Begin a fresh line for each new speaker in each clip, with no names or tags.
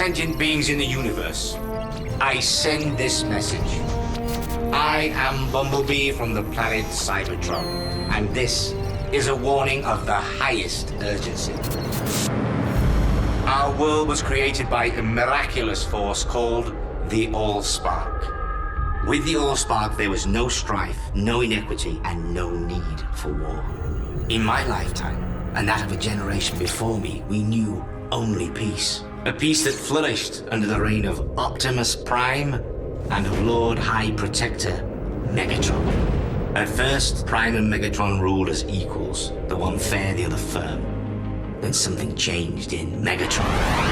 sentient beings in the universe, I send this message. I am Bumblebee from the planet Cybertron, and this is a warning of the highest urgency. Our world was created by a miraculous force called the Allspark. With the Allspark, there was no strife, no inequity, and no need for war. In my lifetime, and that of a generation before me, we knew only peace. A peace that flourished under the reign of Optimus Prime and of Lord High Protector Megatron. At first, Prime and Megatron ruled as equals, the one fair, the other firm. Then something changed in Megatron,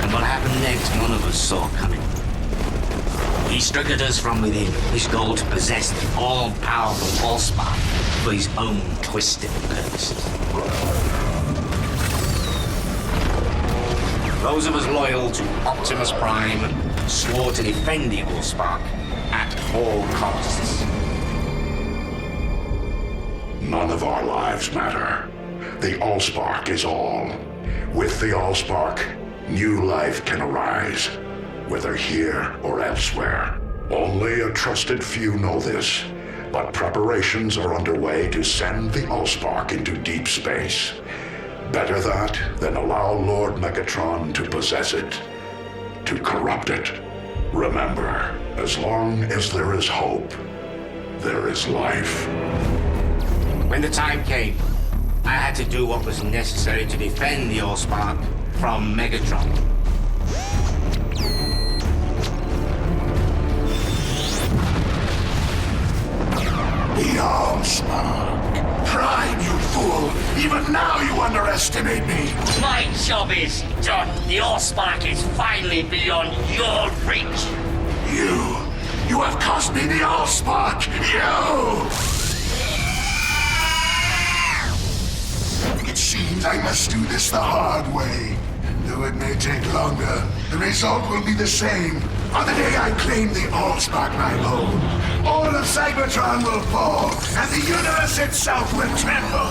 and what happened next none of us saw coming. He struck at us from within, his goal to possess the all-powerful Allspark for his own twisted purposes. Those of us loyal to Optimus Prime swore to defend the Allspark at all costs.
None of our lives matter. The Allspark is all. With the Allspark, new life can arise, whether here or elsewhere. Only a trusted few know this, but preparations are underway to send the Allspark into deep space. Better that than allow Lord Megatron to possess it, to corrupt it. Remember, as long as there is hope, there is life.
When the time came, I had to do what was necessary to defend the Allspark from Megatron.
The Allspark. Prime, you fool! Even now you underestimate me!
My job is done. The Allspark is finally beyond your reach.
You have cost me the Allspark! You! It seems I must do this the hard way. Though it may take longer, the result will be the same. On the day I claim the Allspark my own, all of Cybertron will fall, and the universe itself will tremble.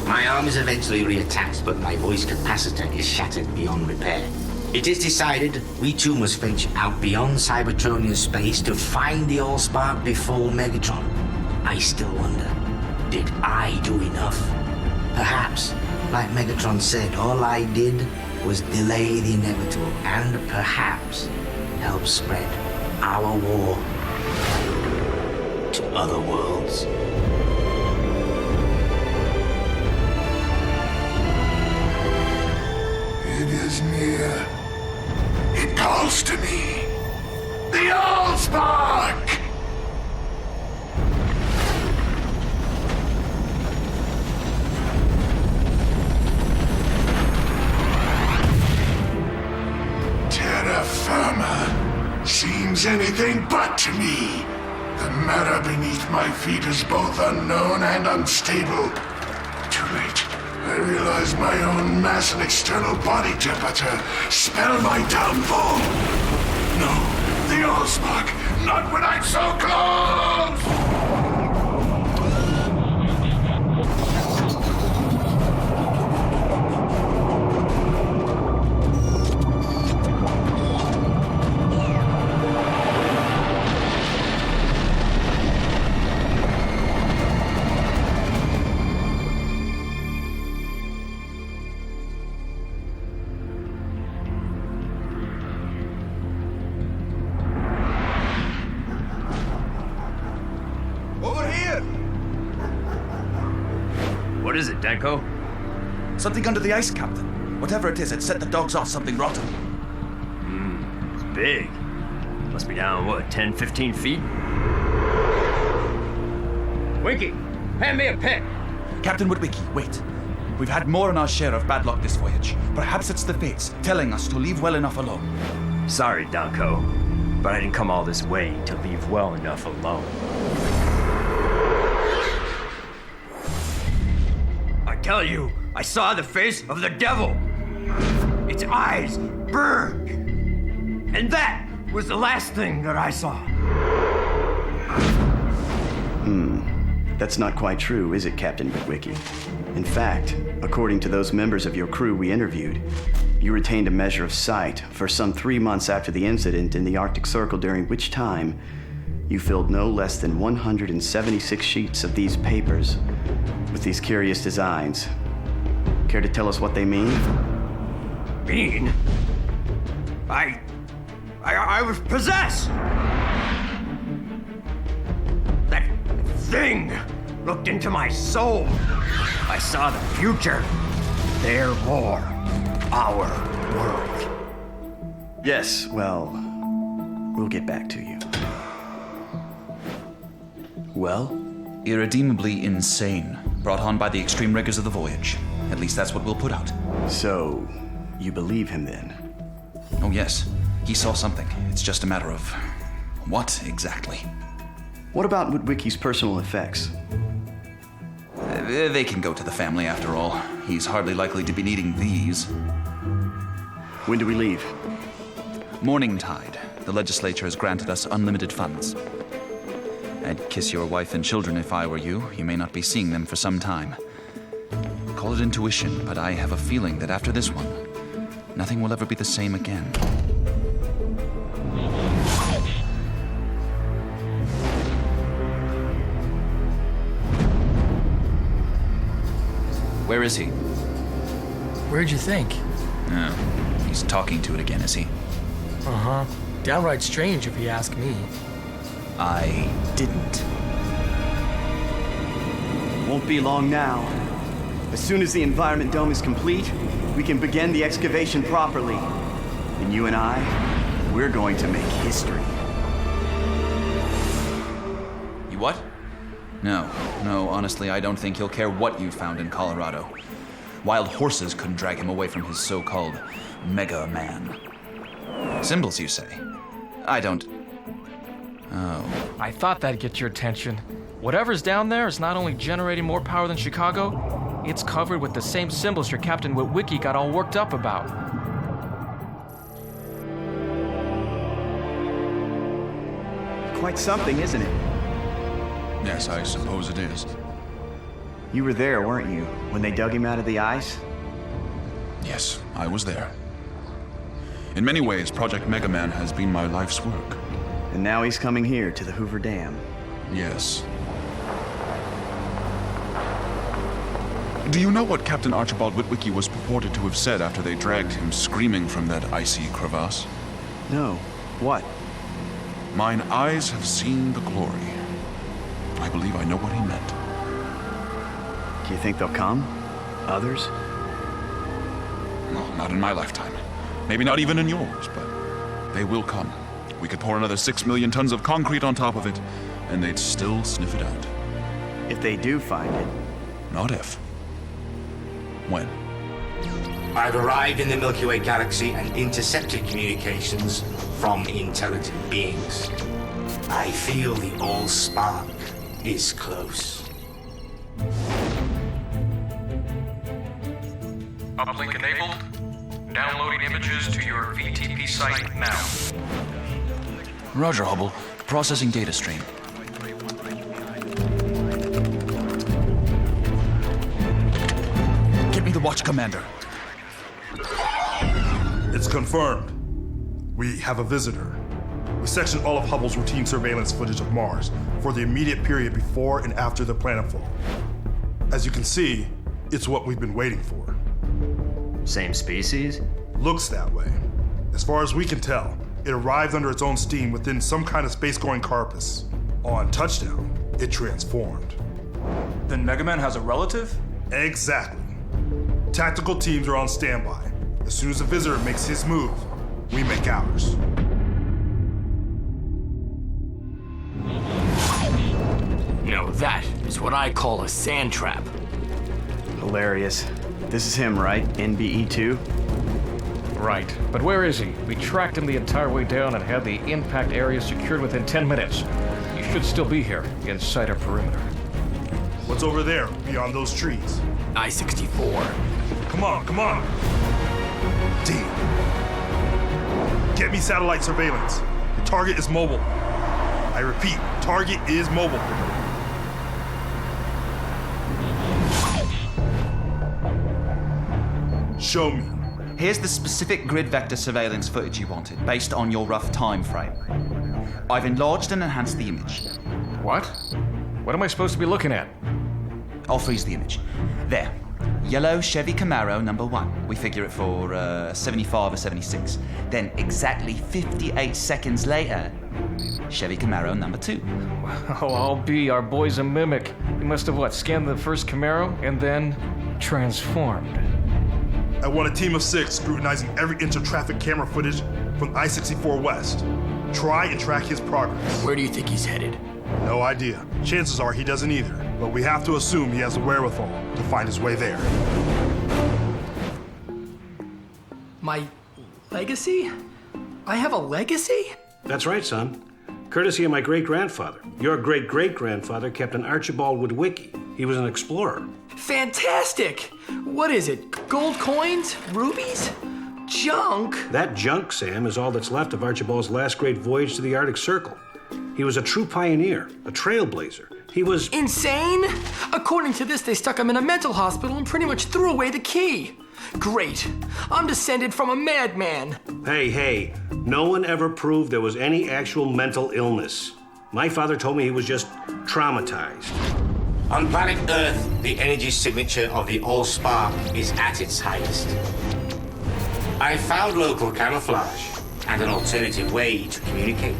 My arm is eventually reattached, but my voice capacitor is shattered beyond repair. It is decided we too must venture out beyond Cybertronian space to find the Allspark before Megatron. I still wonder, did I do enough? Perhaps, like Megatron said, all I did was delay the inevitable and perhaps help spread our war to other worlds.
It is near. It calls to me. The Allspark! Terra firma seems anything but to me. The matter beneath my feet is both unknown and unstable. Too late. I realize my own mass and external body temperature spell my downfall. No, the Allspark, not when I'm so close!
What is it, Danko?
Something under the ice, Captain. Whatever it is, it set the dogs off something rotten.
It's big. Must be down, what, 10, 15 feet? Winky, hand me a pen.
Captain Woodwicky, wait. We've had more than our share of bad luck this voyage. Perhaps it's the fates telling us to leave well enough alone.
Sorry, Danko, but I didn't come all this way to leave well enough alone. I tell you, I saw the face of the devil. Its eyes burned. And that was the last thing that I saw.
That's not quite true, is it, Captain Witwicky? In fact, according to those members of your crew we interviewed, you retained a measure of sight for some 3 months after the incident in the Arctic Circle, during which time you filled no less than 176 sheets of these papers with these curious designs. Care to tell us what they mean?
Mean? I was possessed! That thing looked into my soul. I saw the future. Their war. Our world.
Yes, well, we'll get back to you. Well?
Irredeemably insane, brought on by the extreme rigors of the voyage. At least that's what we'll put out.
So, you believe him then?
Oh yes, he saw something. It's just a matter of what exactly.
What about Witwicky's personal effects?
They can go to the family after all. He's hardly likely to be needing these.
When do we leave?
Morning tide. The legislature has granted us unlimited funds. I'd kiss your wife and children if I were you. You may not be seeing them for some time. Call it intuition, but I have a feeling that after this one, nothing will ever be the same again. Where is he?
Where'd you think?
Oh, he's talking to it again, is he?
Uh-huh. Downright strange if you ask me.
I didn't.
Won't be long now. As soon as the environment dome is complete, we can begin the excavation properly. And you and I, we're going to make history.
You what? No, honestly, I don't think he'll care what you found in Colorado. Wild horses couldn't drag him away from his so-called Mega Man. Symbols, you say? I don't... Oh.
I thought that'd get your attention. Whatever's down there is not only generating more power than Chicago, it's covered with the same symbols your Captain Witwicky got all worked up about.
Quite something, isn't it?
Yes, I suppose it is.
You were there, weren't you, when they dug him out of the ice?
Yes, I was there. In many ways, Project Mega Man has been my life's work.
And now he's coming here to the Hoover Dam.
Yes. Do you know what Captain Archibald Witwicky was purported to have said after they dragged him screaming from that icy crevasse?
No. What?
Mine eyes have seen the glory. I believe I know what he meant.
Do you think they'll come? Others?
No, not in my lifetime. Maybe not even in yours, but they will come. We could pour another 6 million tons of concrete on top of it, and they'd still sniff it out.
If they do find it.
Not if. When?
I've arrived in the Milky Way galaxy and intercepted communications from intelligent beings. I feel the All-Spark is close.
Uplink enabled. Downloading images to your VTP site now.
Roger, Hubble. Processing data stream. Get me the watch commander.
It's confirmed. We have a visitor. We sectioned all of Hubble's routine surveillance footage of Mars for the immediate period before and after the planetfall. As you can see, it's what we've been waiting for.
Same species?
Looks that way. As far as we can tell, it arrived under its own steam within some kind of space-going carapace. On touchdown, it transformed.
Then Mega Man has a relative?
Exactly. Tactical teams are on standby. As soon as the visitor makes his move, we make ours.
Now that is what I call a sand trap.
Hilarious. This is him, right? NBE-2?
Right. But where is he? We tracked him the entire way down and had the impact area secured within 10 minutes. He should still be here, inside our perimeter.
What's over there, beyond those trees?
I-64.
Come on. Team. Get me satellite surveillance. The target is mobile. I repeat, target is mobile. show me.
Here's the specific grid vector surveillance footage you wanted, based on your rough time frame. I've enlarged and enhanced the image.
What? What am I supposed to be looking at?
I'll freeze the image. There. Yellow Chevy Camaro number 1. We figure it for 75 or 76. Then exactly 58 seconds later, Chevy Camaro number 2.
Oh, I'll be our boy's a mimic. He must have, scanned the first Camaro and then transformed.
I want a team of 6 scrutinizing every inch of traffic camera footage from I-64 West. Try and track his progress.
Where do you think he's headed?
No idea. Chances are he doesn't either, but we have to assume he has the wherewithal to find his way there.
My legacy? I have a legacy?
That's right, son. Courtesy of my great-grandfather. Your great-great-grandfather, Captain Archibald Witwicky. He was an explorer.
Fantastic! What is it? Gold coins? Rubies? Junk?
That junk, Sam, is all that's left of Archibald's last great voyage to the Arctic Circle. He was a true pioneer, a trailblazer. He was...
Insane? According to this, they stuck him in a mental hospital and pretty much threw away the key. Great. I'm descended from a madman.
Hey, no one ever proved there was any actual mental illness. My father told me he was just traumatized.
On planet Earth, the energy signature of the Allspark is at its highest. I found local camouflage and an alternative way to communicate.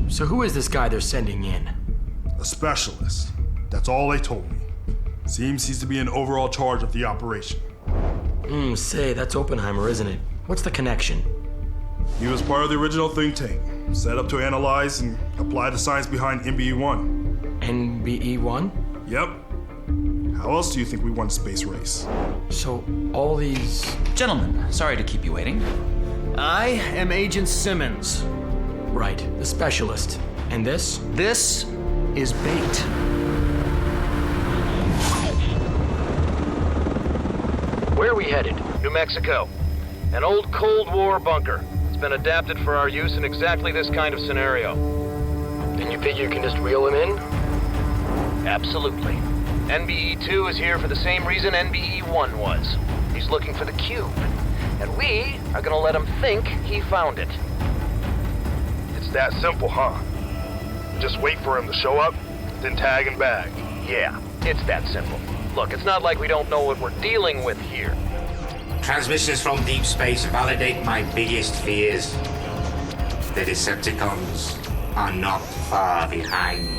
So who is this guy they're sending in?
A specialist. That's all they told me. Seems he's to be in overall charge of the operation.
Say, that's Oppenheimer, isn't it? What's the connection?
He was part of the original think tank, set up to analyze and apply the science behind NBE-1.
NBE-1?
Yep. How else do you think we won Space Race?
So, all these...
Gentlemen, sorry to keep you waiting.
I am Agent Simmons.
Right, the specialist. And this?
This is bait.
Where are we headed? New Mexico. An old Cold War bunker. It's been adapted for our use in exactly this kind of scenario.
And you think you can just reel him in?
Absolutely. NBE-2 is here for the same reason NBE-1 was. He's looking for the cube. And we are gonna let him think he found it.
It's that simple, huh? Just wait for him to show up, then tag him back.
Yeah, it's that simple. Look, it's not like we don't know what we're dealing with here.
Transmissions from deep space validate my biggest fears. The Decepticons are not far behind.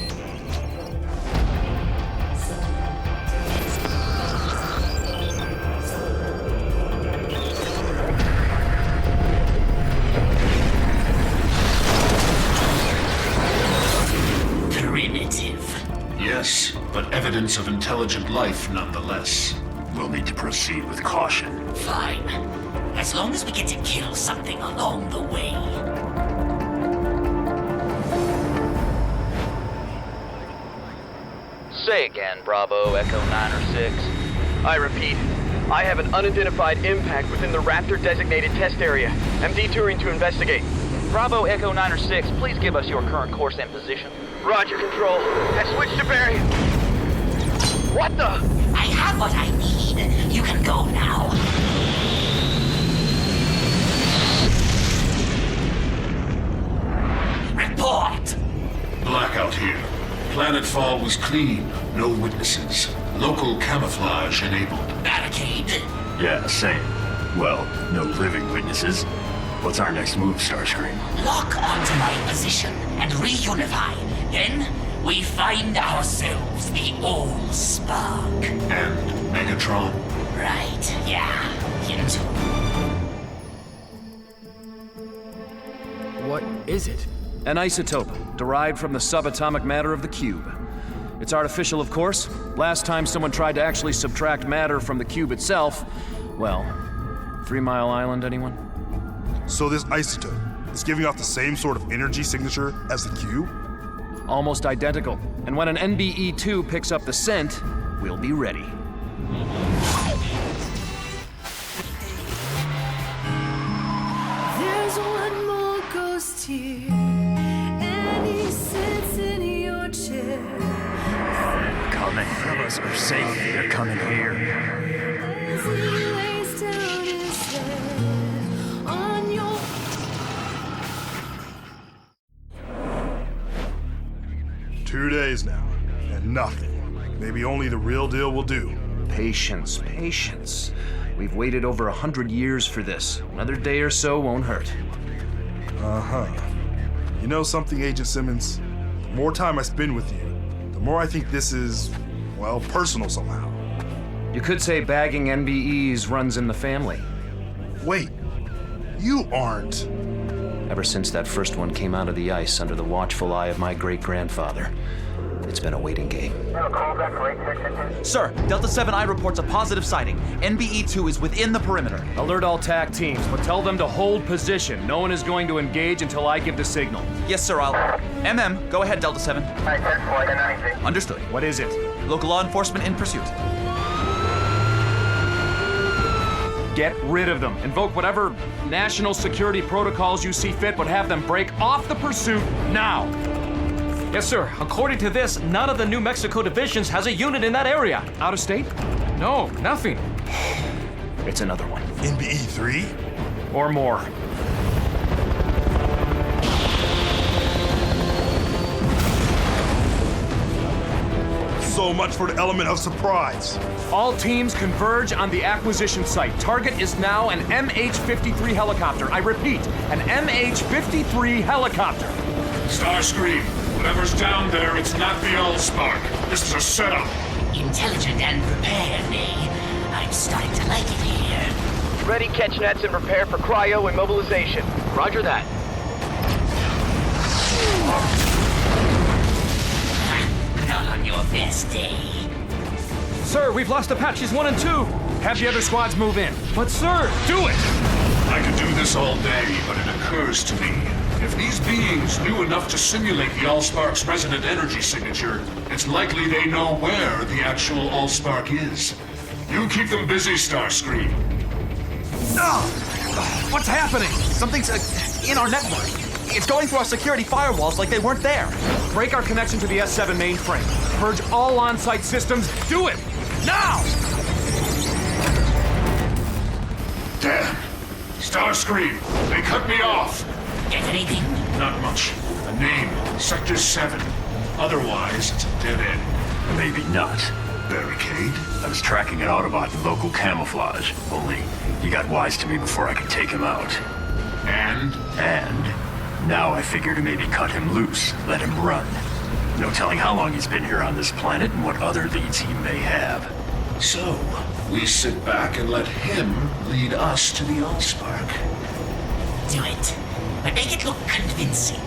Yes, but evidence of intelligent life nonetheless. We'll need to proceed with caution.
Fine. As long as we get to kill something along the way.
Say again, Bravo, Echo 9 or 6. I repeat, I have an unidentified impact within the Raptor-designated test area. I'm detouring to investigate. Bravo, Echo 9 or 6, please give us your current course and position. Roger, Control. I switched to bearing. What the?
I have what I need. You can go now. Report!
Blackout here. Planetfall was clean. No witnesses. Local camouflage enabled.
Barricade?
Yeah, same. Well, no living witnesses. What's our next move, Starscream?
Lock onto my position and reunify. Then we find ourselves the Allspark.
And Megatron?
Right, yeah. Into.
What is it?
An isotope, derived from the subatomic matter of the cube. It's artificial, of course. Last time someone tried to actually subtract matter from the cube itself, well, 3 Mile Island, anyone?
So this isotope, It's giving off the same sort of energy signature as the cube?
Almost identical. And when an NBE-2 picks up the scent, we'll be ready.
There's one more ghost here, and he sits in your chair.
Coming. Fellas are safe. They're coming here.
As he lays down his head on your...
Two days now, and nothing. Maybe only the real deal will do.
Patience, patience. We've waited over 100 years for this. Another day or so won't hurt.
Uh-huh. You know something, Agent Simmons? The more time I spend with you, the more I think this is, well, personal somehow.
You could say bagging NBEs runs in the family.
Wait, you aren't.
Ever since that first one came out of the ice under the watchful eye of my great-grandfather, it's been a waiting game.
Sir, Delta 7I reports a positive sighting. NBE-2 is within the perimeter.
Alert all TAC teams, but tell them to hold position. No one is going to engage until I give the signal.
Yes, sir, I'll... MM, go ahead, Delta 7. Understood.
What is it?
Local law enforcement in pursuit.
Get rid of them. Invoke whatever national security protocols you see fit, but have them break off the pursuit now.
Yes, sir. According to this, none of the New Mexico divisions has a unit in that area.
Out of state?
No, nothing.
It's another one.
NBE-3?
Or more.
So much for the element of surprise.
All teams converge on the acquisition site. Target is now an MH-53 helicopter. I repeat, an MH-53 helicopter.
Starscream, whatever's down there, it's not the Allspark. This is a setup.
Intelligent and prepared, eh? I'm starting to like it here.
Ready catch nets and prepare for cryo immobilization. Roger that.
Not on your best day.
Sir, we've lost Apaches 1 and 2. Have the other squads move in. But sir, do it!
I could do this all day, but it occurs to me, if these beings knew enough to simulate the Allspark's resonant energy signature, it's likely they know where the actual Allspark is. You keep them busy, Starscream.
What's happening? Something's in our network. It's going through our security firewalls like they weren't there.
Break our connection to the S7 mainframe. Purge all on-site systems. Do it! Now!
Damn! Starscream, they cut me off.
Get anything?
Not much. A name, Sector 7. Otherwise, it's a dead end. Maybe not. Barricade? I was tracking an Autobot in local camouflage. Only, he got wise to me before I could take him out. And? Now I figure to maybe cut him loose, let him run. No telling how long he's been here on this planet and what other leads he may have. So, we sit back and let him lead us to the Allspark.
Do it, but make it look convincing.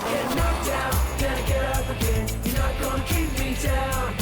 Get knocked down, gotta get up again. You're not gonna keep me down.